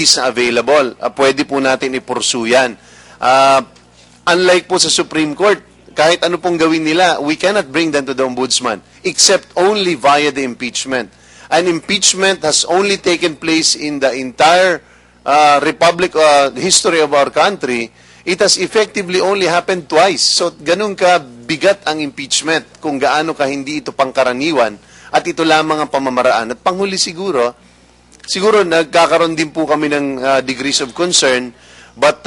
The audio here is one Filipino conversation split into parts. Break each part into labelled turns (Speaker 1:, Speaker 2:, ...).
Speaker 1: remedies na available. Pwede po natin i-pursue yan. Unlike po sa Supreme Court, kahit ano pong gawin nila, we cannot bring them to the Ombudsman except only via the impeachment. An impeachment has only taken place in the entire history of our country. It has effectively only happened twice. So, ganun ka bigat ang impeachment kung gaano ka hindi ito pangkaraniwan at ito lamang ang pamamaraan. At panghuli siguro nagkakaroon din po kami ng degrees of concern, but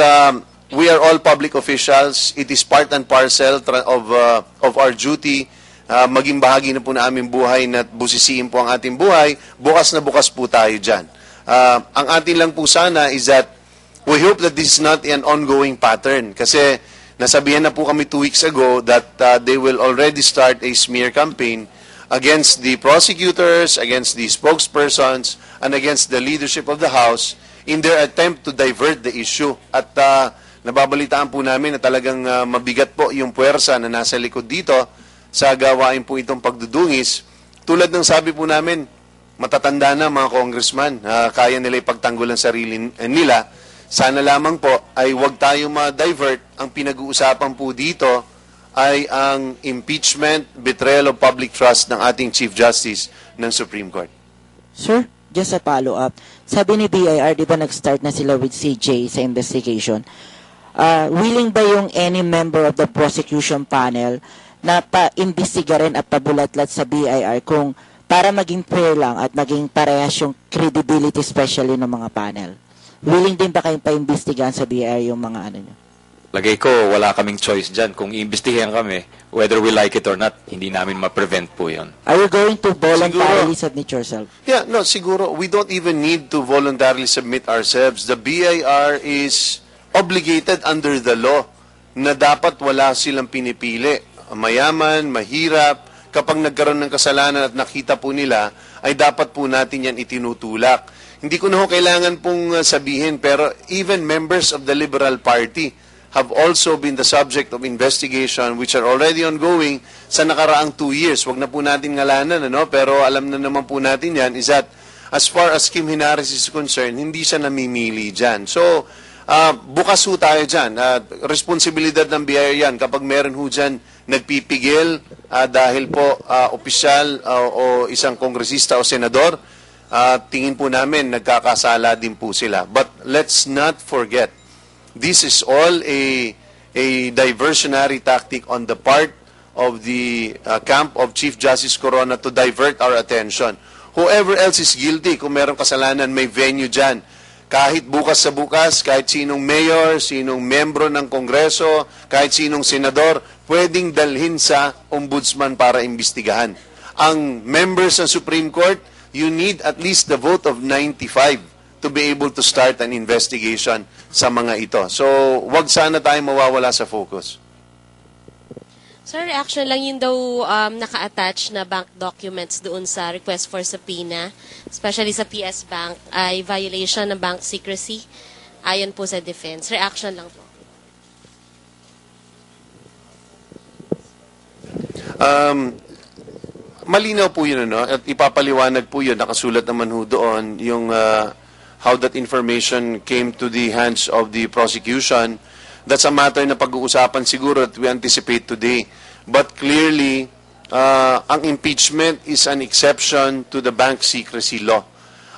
Speaker 1: we are all public officials. It is part and parcel of our duty. Maging bahagi na po na aming buhay na busisiin po ang ating buhay. Bukas na bukas po tayo dyan. Ang atin lang po sana is that we hope that this is not an ongoing pattern. Kasi nasabihan na po kami 2 weeks ago that they will already start a smear campaign against the prosecutors, against the spokespersons, and against the leadership of the House in their attempt to divert the issue. At nababalitaan po namin na talagang mabigat po yung puwersa na nasa likod dito sa gawain po itong pagdudungis. Tulad ng sabi po namin, matatanda na mga congressman, kaya nila ipagtanggol ang sarili nila. Sana lamang po ay huwag tayo ma-divert. Ang pinag-uusapan po dito ay ang impeachment, betrayal of public trust ng ating Chief Justice ng Supreme Court.
Speaker 2: Sir, just a follow-up. Sabi ni BIR, di ba nag-start na sila with CJ sa investigation? Willing ba yung any member of the prosecution panel na pa-imbestiga rin at pabulatlat sa BIR kung para maging fair lang at maging parehas yung credibility especially ng mga panel? Willing din ba kayong pa-imbestigahan sa BIR yung mga ano nyo?
Speaker 3: Lagay ko, wala kaming choice dyan. Kung iimbestigahan kami, whether we like it or not, hindi namin ma-prevent po yun.
Speaker 2: Are you going to voluntarily submit yourself?
Speaker 1: Yeah, no, siguro, we don't even need to voluntarily submit ourselves. The BIR is obligated under the law na dapat wala silang pinipili. Mayaman, mahirap, kapag nagkaroon ng kasalanan at nakita po nila, ay dapat po natin yan itinutulak. Hindi ko na ho kailangan pong sabihin, pero even members of the Liberal Party have also been the subject of investigation which are already ongoing sa nakaraang 2 years. Wag na po natin ngalanan, ano? Pero alam na naman po natin yan is that as far as Kim Henares is concerned, hindi siya namimili dyan. So, bukas ho tayo dyan. Responsibilidad ng BIR yan kapag meron ho dyan nagpipigil dahil po opisyal o isang kongresista o senador, tingin po namin nagkakasala din po sila. But let's not forget, this is all a diversionary tactic on the part of the camp of Chief Justice Corona to divert our attention. Whoever else is guilty, kung merong kasalanan, may venue dyan. Kahit bukas sa bukas, kahit sinong mayor, sinong membro ng Kongreso, kahit sinong senador, pwedeng dalhin sa ombudsman para imbestigahan. Ang members ng Supreme Court, you need at least the vote of 95 to be able to start an investigation sa mga ito. So, wag sana tayong mawawala sa focus.
Speaker 4: Sir, reaction lang yun daw naka-attach na bank documents doon sa request for subpoena, especially sa PS Bank, ay violation ng bank secrecy. Ayon po sa defense. Reaction lang po.
Speaker 1: Malinaw po yun, ano? At ipapaliwanag po yun. Nakasulat naman ho doon yung how that information came to the hands of the prosecution. That's a matter na pag-uusapan siguro that we anticipate today. But clearly, ang impeachment is an exception to the bank secrecy law.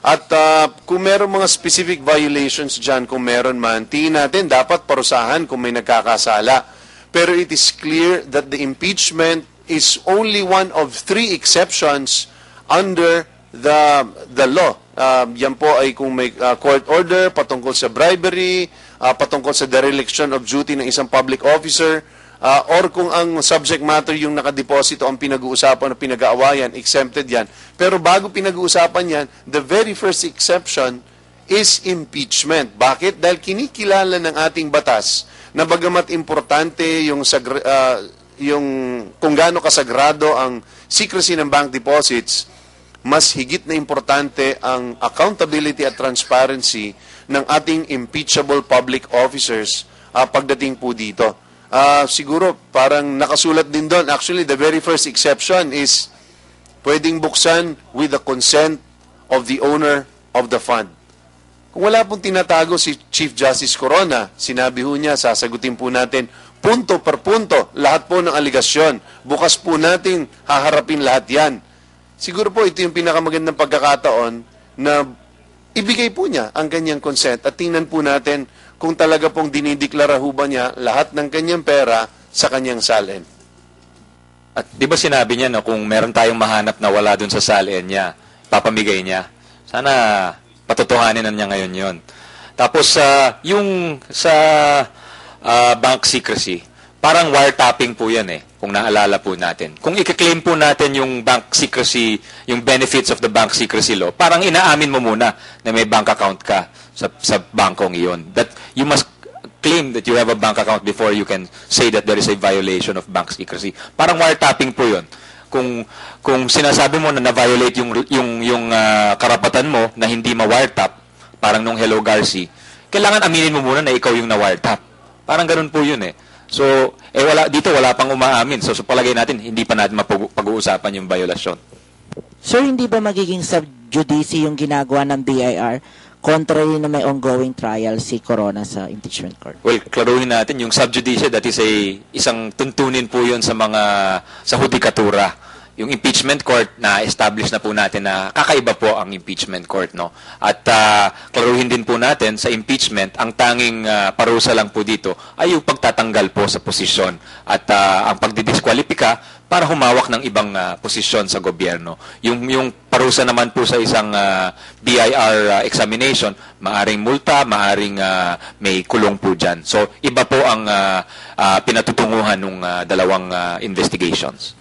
Speaker 1: At kung meron mga specific violations dyan, kung meron man, tingin natin dapat parusahan kung may nagkakasala. Pero it is clear that the impeachment is only one of 3 exceptions under the law. Yan po ay kung may court order patungkol sa bribery, patungkol sa dereliction of duty ng isang public officer, or kung ang subject matter yung nakadeposito ang pinag-uusapan o pinag-aawayan, exempted yan. Pero bago pinag-uusapan yan, the very first exception is impeachment. Bakit? Dahil kinikilala ng ating batas na bagamat importante yung kung gaano kasagrado ang secrecy ng bank deposits, mas higit na importante ang accountability at transparency ng ating impeachable public officers pagdating po dito. Siguro parang nakasulat din doon. Actually, the very first exception is pwedeng buksan with the consent of the owner of the fund. Kung wala pong tinatago si Chief Justice Corona, sinabi ho niya, sasagutin po natin punto per punto, lahat po ng aligasyon. Bukas po natin haharapin lahat yan. Siguro po ito yung pinakamagandang pagkakataon na ibigay po niya ang kanyang consent at tingnan po natin kung talaga pong dinideklara ho ba niya lahat ng kanyang pera sa kanyang salin.
Speaker 3: At di ba sinabi niya na kung meron tayong mahanap na wala dun sa salin niya, papamigay niya. Sana patutuhanin na niya ngayon yon. Tapos, yung sa bank secrecy, parang wiretapping po yan kung naalala po natin. Kung i-claim po natin yung bank secrecy, yung benefits of the bank secrecy law, parang inaamin mo muna na may bank account ka sa bankong iyon. That you must claim that you have a bank account before you can say that there is a violation of bank secrecy. Parang wiretapping po yun. Kung sinasabi mo na na-violate yung karapatan mo na hindi ma-wiretap, parang nung Hello Garci, kailangan aminin mo muna na ikaw yung na-wiretap. Parang ganun po yun So, wala pang umaamin. So, palagay natin, hindi pa natin mapag-uusapan yung violasyon.
Speaker 2: Sir, hindi ba magiging sub-judice yung ginagawa ng BIR contrary na may ongoing trial si Corona sa impeachment court?
Speaker 3: Well, klaruhin natin, yung sub-judice, that is isang tuntunin po yun sa hudikatura. Yung impeachment court, na-establish na po natin na kakaiba po ang impeachment court, no? At klaruhin din po natin, sa impeachment, ang tanging parusa lang po dito ay yung pagtatanggal po sa posisyon at ang pagdidiskwalipika para humawak ng ibang posisyon sa gobyerno. Yung parusa naman po sa isang BIR examination, maaring multa, maaring may kulong po dyan. So, iba po ang pinatutunguhan ng dalawang investigations.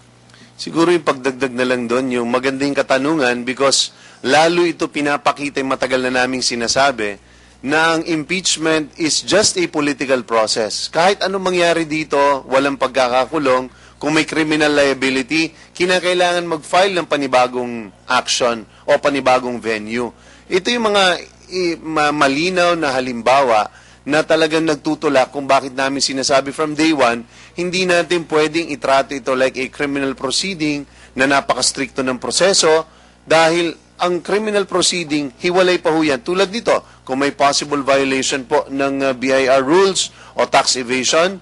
Speaker 1: Siguro yung pagdagdag na lang doon, yung magandang katanungan because lalo ito pinapakita yung matagal na naming sinasabi na ang impeachment is just a political process. Kahit anong mangyari dito, walang pagkakakulong. Kung may criminal liability, kinakailangan mag-file ng panibagong action o panibagong venue. Ito yung mga malinaw na halimbawa na talagang nagtutulak kung bakit namin sinasabi from day one, hindi natin pwedeng itrato ito like a criminal proceeding na napaka-stricto ng proseso dahil ang criminal proceeding, hiwalay pa ho yan. Tulad nito, kung may possible violation po ng BIR rules o tax evasion,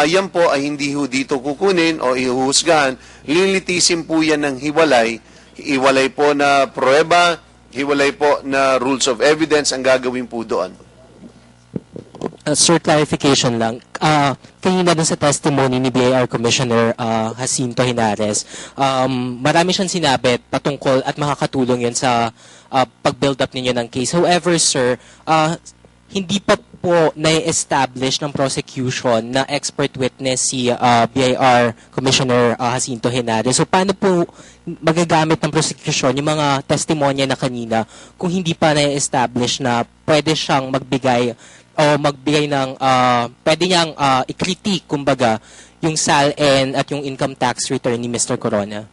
Speaker 1: yan po ay hindi ho dito kukunin o ihuhusgahan. Lilitisin po yan ng hiwalay. Hiwalay po na pruweba, hiwalay po na rules of evidence ang gagawin po doon.
Speaker 5: Sir, clarification lang. Kanina dun sa testimony ni BIR Commissioner Jacinto Henares, marami siyang sinabi patungkol at makakatulong yun sa pag-build up ninyo ng case. However, sir, hindi pa po na-establish ng prosecution na expert witness si BIR Commissioner Jacinto Henares. So, paano po magagamit ng prosecution yung mga testimonya na kanina kung hindi pa na-establish na pwede siyang magbigay ng, pwede niyang i-critique, kumbaga, yung SALN at yung income tax return ni Mr. Corona?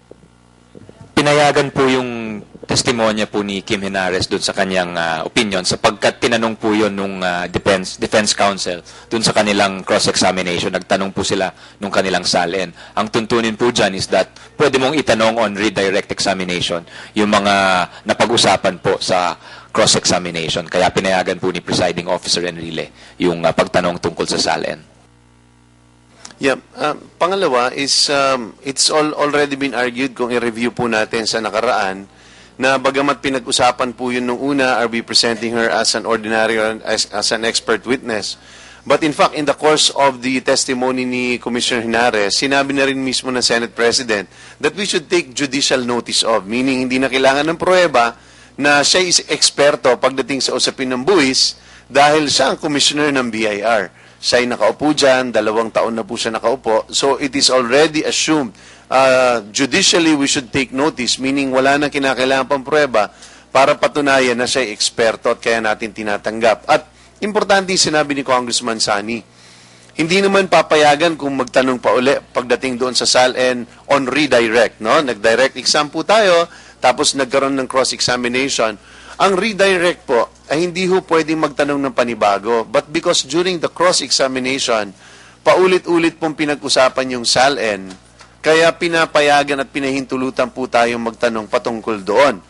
Speaker 3: Pinayagan po yung testimonya po ni Kim Henares doon sa kanyang opinion sapagkat tinanong po yun nung defense counsel doon sa kanilang cross-examination. Nagtanong po sila nung kanilang SALN. Ang tuntunin po dyan is that pwede mong itanong on redirect examination yung mga napag-usapan po sa cross-examination. Kaya pinayagan po ni Presiding Officer Enrile yung pagtanong tungkol sa SALN.
Speaker 1: Yeah. Pangalawa is it's already been argued kung i-review po natin sa nakaraan na bagamat pinag-usapan po yun nung una, are we presenting her as an ordinary or as an expert witness. But in fact, in the course of the testimony ni Commissioner Henares, sinabi na rin mismo ng Senate President that we should take judicial notice of, meaning hindi na kailangan ng pruweba na siya is eksperto pagdating sa usapin ng buwis dahil siya ang commissioner ng BIR. Siya ay nakaupo dyan, 2 taon na po siya nakaupo. So it is already assumed. Judicially, we should take notice, meaning wala nang kinakailangan pang pruweba para patunayan na siya ay eksperto at kaya natin tinatanggap. At importante yung sinabi ni Congressman Sani, hindi naman papayagan kung magtanong pa uli pagdating doon sa SALN on redirect. No? Nag-direct exam po tayo, tapos nagkaroon ng cross-examination. Ang redirect po ay hindi ho pwedeng magtanong ng panibago. But because during the cross-examination, paulit-ulit pong pinag-usapan yung SALN, kaya pinapayagan at pinahintulutan po tayong magtanong patungkol doon.